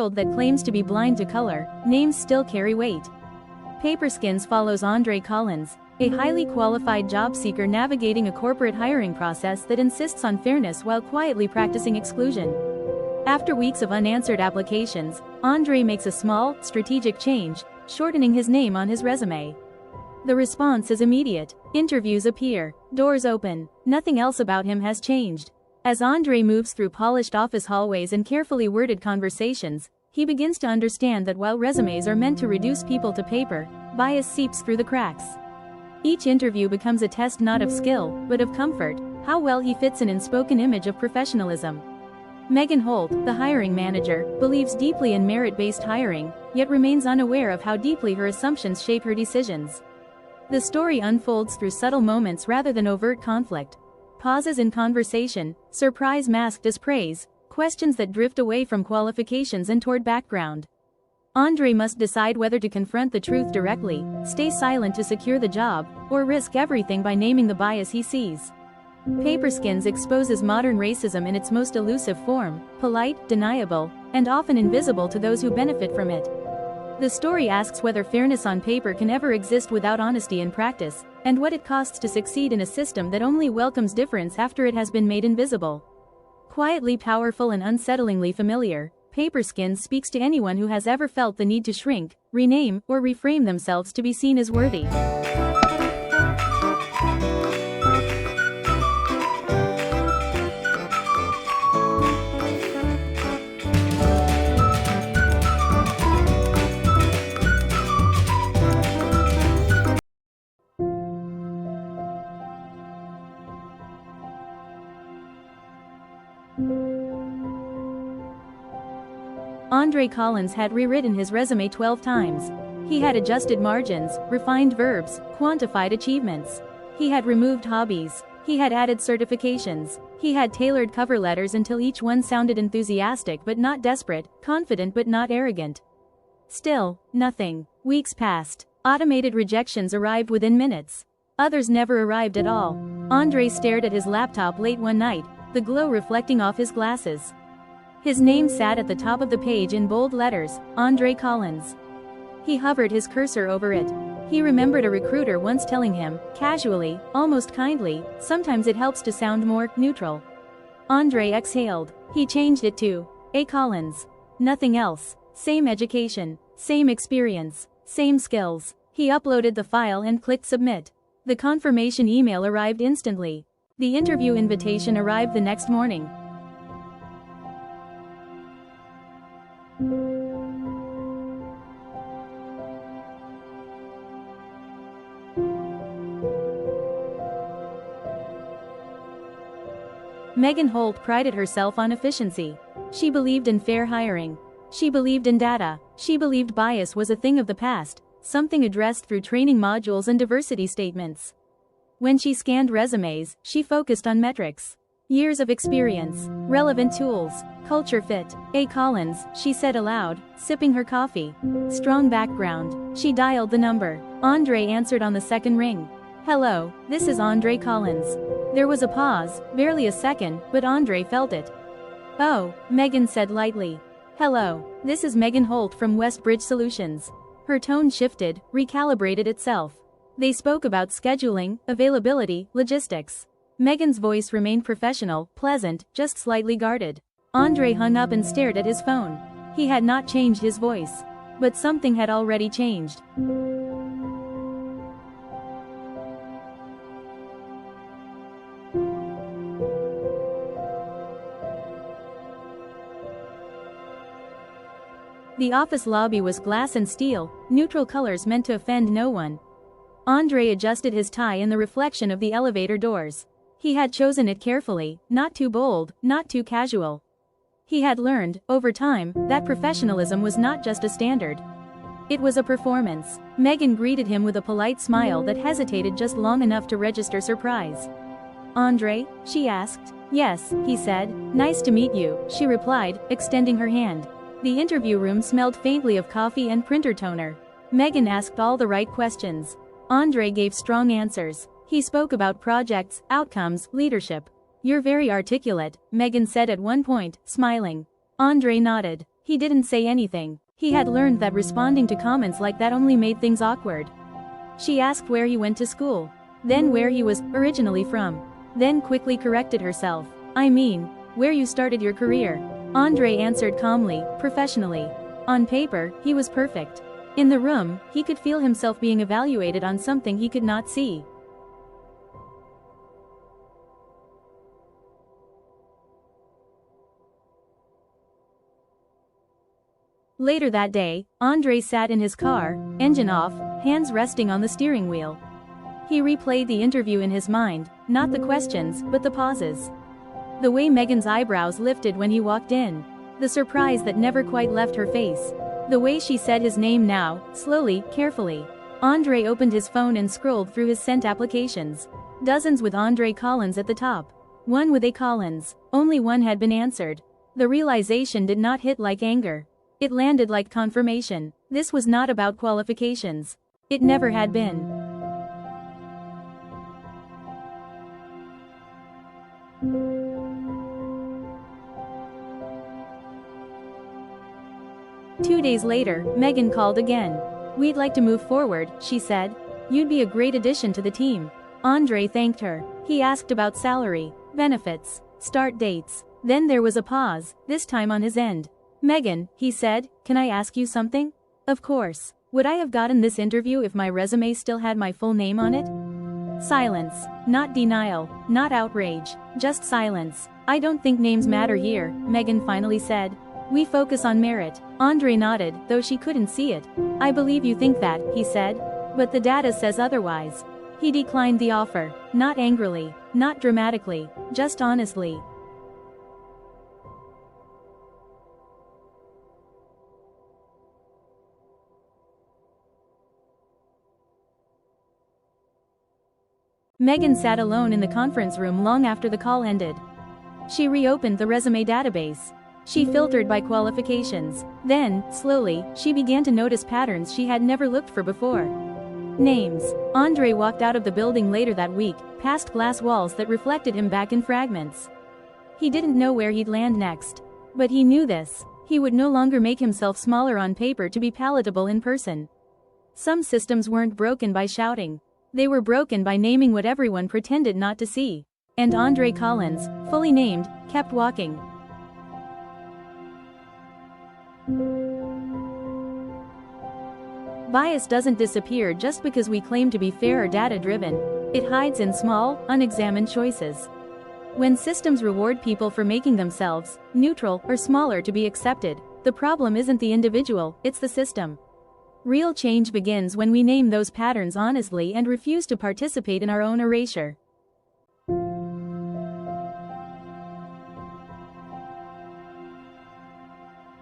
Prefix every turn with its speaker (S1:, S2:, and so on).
S1: world that claims to be blind to color, names still carry weight. Paperskins follows Andre Collins, a highly qualified job seeker navigating a corporate hiring process that insists on fairness while quietly practicing exclusion. After weeks of unanswered applications, Andre makes a small, strategic change, shortening his name on his resume. The response is immediate. Interviews appear, doors open, nothing else about him has changed. As Andre moves through polished office hallways and carefully worded conversations, he begins to understand that while resumes are meant to reduce people to paper, bias seeps through the cracks. Each interview becomes a test not of skill, but of comfort, how well he fits an unspoken image of professionalism. Megan Holt, the hiring manager, believes deeply in merit-based hiring, yet remains unaware of how deeply her assumptions shape her decisions. The story unfolds through subtle moments rather than overt conflict. Pauses in conversation, surprise masked as praise, questions that drift away from qualifications and toward background. Andre must decide whether to confront the truth directly, stay silent to secure the job, or risk everything by naming the bias he sees. Paperskins exposes modern racism in its most elusive form, polite, deniable, and often invisible to those who benefit from it. The story asks whether fairness on paper can ever exist without honesty in practice, and what it costs to succeed in a system that only welcomes difference after it has been made invisible. Quietly powerful and unsettlingly familiar, Paperskins speaks to anyone who has ever felt the need to shrink, rename, or reframe themselves to be seen as worthy. Andre Collins had rewritten his resume 12 times. He had adjusted margins, refined verbs, quantified achievements. He had removed hobbies. He had added certifications. He had tailored cover letters until each one sounded enthusiastic but not desperate, confident but not arrogant. Still, nothing. Weeks passed. Automated rejections arrived within minutes. Others never arrived at all. Andre stared at his laptop late one night, the glow reflecting off his glasses. His name sat at the top of the page in bold letters, Andre Collins. He hovered his cursor over it. He remembered a recruiter once telling him, casually, almost kindly, sometimes it helps to sound more neutral. Andre exhaled. He changed it to A. Collins. Nothing else. Same education, same experience, same skills. He uploaded the file and clicked submit. The confirmation email arrived instantly. The interview invitation arrived the next morning. Megan Holt prided herself on efficiency. She believed in fair hiring. She believed in data. She believed bias was a thing of the past, something addressed through training modules and diversity statements. When she scanned resumes, she focused on metrics. Years of experience, relevant tools, culture fit. A. Collins, she said aloud, sipping her coffee. Strong background. She dialed the number. Andre answered on the second ring. Hello, this is Andre Collins. There was a pause, barely a second, but Andre felt it. Oh, Megan said lightly. Hello, this is Megan Holt from Westbridge Solutions. Her tone shifted, recalibrated itself. They spoke about scheduling, availability, logistics. Megan's voice remained professional, pleasant, just slightly guarded. Andre hung up and stared at his phone. He had not changed his voice. But something had already changed. The office lobby was glass and steel, neutral colors meant to offend no one. Andre adjusted his tie in the reflection of the elevator doors. He had chosen it carefully, not too bold, not too casual. He had learned, over time, that professionalism was not just a standard. It was a performance. Megan greeted him with a polite smile that hesitated just long enough to register surprise. Andre? She asked. Yes, he said. Nice to meet you, she replied, extending her hand. The interview room smelled faintly of coffee and printer toner. Megan asked all the right questions. Andre gave strong answers. He spoke about projects, outcomes, leadership. You're very articulate, Megan said at one point, smiling. Andre nodded. He didn't say anything. He had learned that responding to comments like that only made things awkward. She asked where he went to school. Then where he was originally from. Then quickly corrected herself. I mean, where you started your career. Andre answered calmly, professionally. On paper, he was perfect. In the room, he could feel himself being evaluated on something he could not see. Later that day, Andre sat in his car, engine off, hands resting on the steering wheel. He replayed the interview in his mind, not the questions, but the pauses. The way Megan's eyebrows lifted when he walked in. The surprise that never quite left her face. The way she said his name now, slowly, carefully. Andre opened his phone and scrolled through his sent applications. Dozens with Andre Collins at the top. One with A. Collins. Only one had been answered. The realization did not hit like anger. It landed like confirmation. This was not about qualifications. It never had been. Two days later, Megan called again. We'd like to move forward, she said. You'd be a great addition to the team. Andre thanked her. He asked about salary, benefits, start dates. Then there was a pause, this time on his end. Megan, he said, can I ask you something? Of course. Would I have gotten this interview if my resume still had my full name on it? Silence. Not denial, not outrage, just silence. I don't think names matter here, Megan finally said. We focus on merit. Andre nodded, though she couldn't see it. I believe you think that, he said. But the data says otherwise. He declined the offer, not angrily, not dramatically, just honestly. Megan sat alone in the conference room long after the call ended. She reopened the resume database. She filtered by qualifications. Then, slowly, she began to notice patterns she had never looked for before. Names. Andre walked out of the building later that week, past glass walls that reflected him back in fragments. He didn't know where he'd land next. But he knew this. He would no longer make himself smaller on paper to be palatable in person. Some systems weren't broken by shouting. They were broken by naming what everyone pretended not to see. And Andre Collins, fully named, kept walking. Bias doesn't disappear just because we claim to be fair or data-driven. It hides in small, unexamined choices. When systems reward people for making themselves neutral or smaller to be accepted, the problem isn't the individual, it's the system. Real change begins when we name those patterns honestly and refuse to participate in our own erasure.